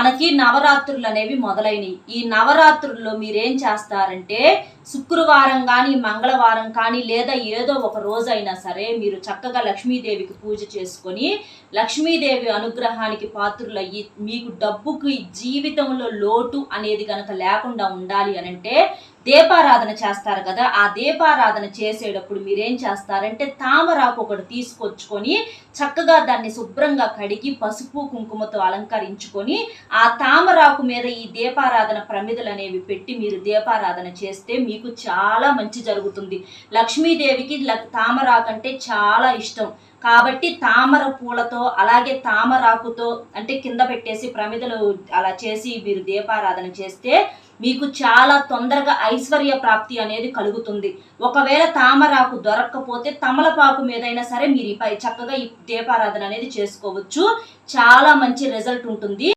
మనకి నవరాత్రులు అనేవి మొదలైనవి. ఈ నవరాత్రుల్లో మీరేం చేస్తారంటే శుక్రవారం కానీ మంగళవారం కానీ లేదా ఏదో ఒక రోజైనా సరే మీరు చక్కగా లక్ష్మీదేవికి పూజ చేసుకొని లక్ష్మీదేవి అనుగ్రహానికి పాత్రులయ్యి మీకు డబ్బుకి జీవితంలో లోటు అనేది కనుక లేకుండా ఉండాలి అనంటే దీపారాధన చేస్తారు కదా. ఆ దీపారాధన చేసేటప్పుడు మీరేం చేస్తారంటే తామరాకు ఒకటి తీసుకొచ్చుకొని చక్కగా దాన్ని శుభ్రంగా కడిగి పసుపు కుంకుమతో అలంకరించుకొని ఆ తామరాకు మీద ఈ దీపారాధన ప్రమిదలు అనేవి పెట్టి మీరు దీపారాధన చేస్తే మీకు చాలా మంచి జరుగుతుంది. లక్ష్మీదేవికి తామరాకు అంటే చాలా ఇష్టం కాబట్టి తామర పూలతో అలాగే తామరాకుతో అంటే కింద పెట్టేసి ప్రమిదలు అలా చేసి మీరు దీపారాధన చేస్తే మీకు చాలా తొందరగా ఐశ్వర్య ప్రాప్తి అనేది కలుగుతుంది. ఒకవేళ తామరాకు దొరక్కపోతే తమలపాకు మీదైనా సరే మీరు చక్కగా ఈ దీపారాధన అనేది చేసుకోవచ్చు. చాలా మంచి రిజల్ట్ ఉంటుంది.